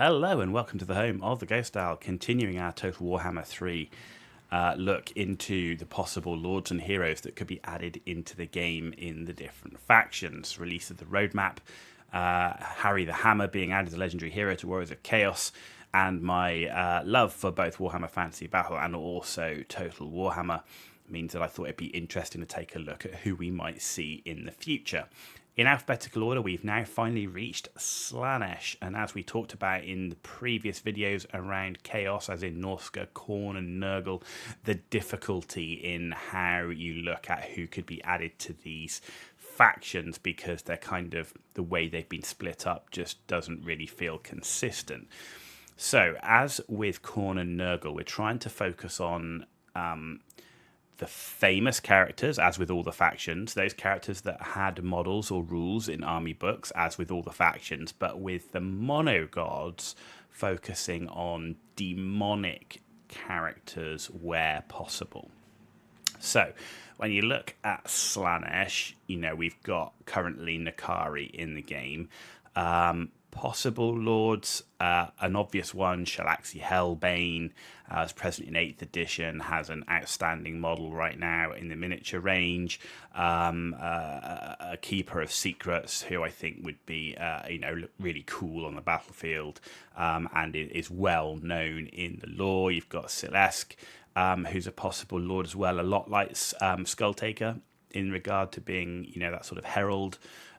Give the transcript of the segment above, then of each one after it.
Hello and welcome to the home of the Ghost Owl, continuing our Total Warhammer 3 look into the possible lords and heroes that could be added into the game in the different factions. Release of the roadmap, Harry the Hammer being added as a legendary hero to Warriors of Chaos, and my love for both Warhammer Fantasy Battle and also Total Warhammer means that I thought it'd be interesting to take a look at who we might see in the future. In alphabetical order, we've now finally reached Slaanesh, and as we talked about in the previous videos around Chaos, as in Norska, Khorne and Nurgle, the difficulty in how you look at who could be added to these factions, because they're kind of, the way they've been split up just doesn't really feel consistent. So, as with Khorne and Nurgle, we're trying to focus on the famous characters, as with all the factions, those characters that had models or rules in army books, as with all the factions, but with the mono gods focusing on demonic characters where possible. So, when you look at Slaanesh, we've got currently Nakari in the game. Possible lords, an obvious one, Shalaxi Hellbane, is present in 8th edition, has an outstanding model right now in the miniature range. A Keeper of Secrets, who I think would be, really cool on the battlefield, and is well known in the lore. You've got Silesk, who's a possible lord as well, a lot like Skulltaker in regard to being, that sort of herald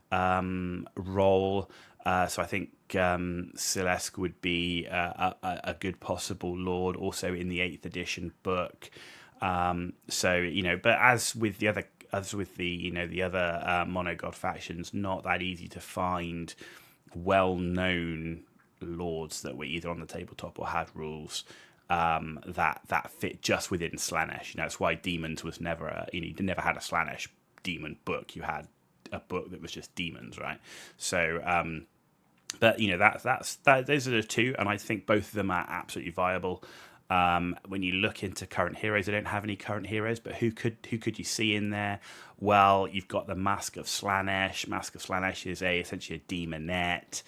role. So I think Silesk would be a good possible lord, also in the 8th edition book. But as with the other, monogod factions, not that easy to find well-known lords that were either on the tabletop or had rules that fit just within Slaanesh. That's why Demons was never you never had a Slaanesh demon book. You had a book that was just demons, right? So, but those are the two, and I think both of them are absolutely viable. When you look into current heroes, I don't have any current heroes, but who could you see in there? Well, you've got the Mask of Slaanesh. Mask of Slaanesh is essentially a demonette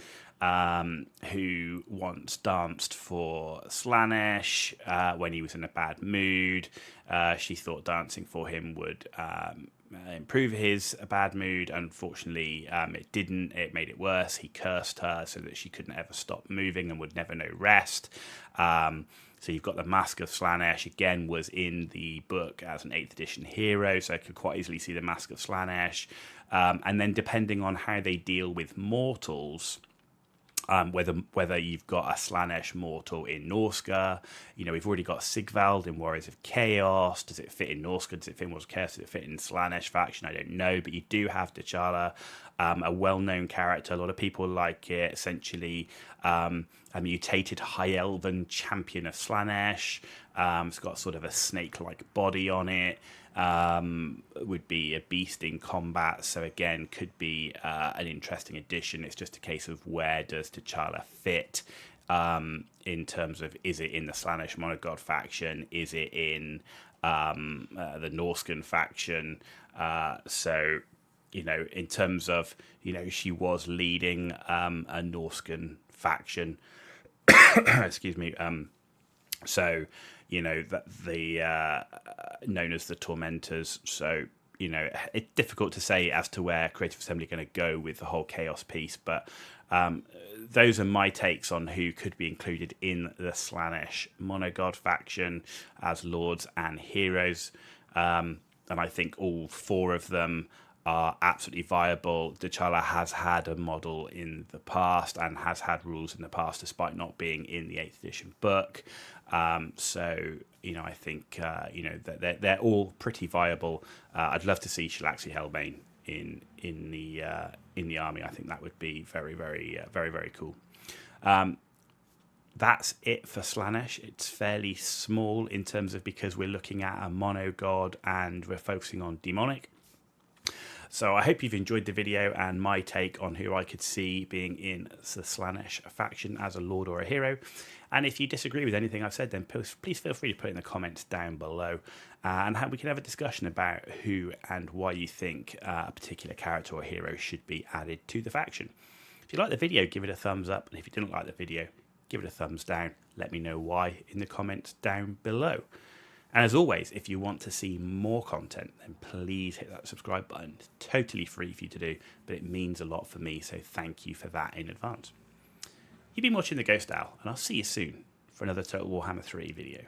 who once danced for Slaanesh when he was in a bad mood. She thought dancing for him would improve his bad mood. Unfortunately, it didn't. It made it worse. He cursed her so that she couldn't ever stop moving and would never know rest. So you've got the Mask of Slaanesh, again, was in the book as an 8th edition hero, so I could quite easily see the Mask of Slaanesh. And then depending on how they deal with mortals, whether you've got a Slaanesh mortal in Norska, we've already got Sigvald in Warriors of Chaos. Does it fit in Norska? Does it fit in Warriors of Chaos? Does it fit in Slaanesh faction? I don't know, but you do have T'Challa, a well-known character. A lot of people like it. Essentially, a mutated High Elven champion of Slaanesh. It's got sort of a snake-like body on it. Would be a beast in combat, so again could be an interesting addition. It's just a case of where does T'Challa fit in terms of, is it in the Slaanesh monogod faction, is it in the Norscan faction? So in terms of, she was leading a Norscan faction. Excuse me. So that the known as the Tormentors. So it's difficult to say as to where Creative Assembly are going to go with the whole Chaos piece, but those are my takes on who could be included in the Slaanesh monogod faction as lords and heroes. And I think all four of them are absolutely viable. T'Challa has had a model in the past and has had rules in the past, despite not being in the 8th edition book. So I think that they're all pretty viable. I'd love to see Shalaxi Hellbane in the army. I think that would be very, very, very, very cool. That's it for Slaanesh. It's fairly small in terms of, because we're looking at a mono god and we're focusing on demonic. So I hope you've enjoyed the video and my take on who I could see being in the Slaanesh faction as a lord or a hero. And if you disagree with anything I've said, then please feel free to put it in the comments down below. And we can have a discussion about who and why you think a particular character or hero should be added to the faction. If you like the video, give it a thumbs up. And if you didn't like the video, give it a thumbs down. Let me know why in the comments down below. And as always, if you want to see more content, then please hit that subscribe button. It's totally free for you to do, but it means a lot for me, so thank you for that in advance. You've been watching The Ghost Owl, and I'll see you soon for another Total Warhammer 3 video.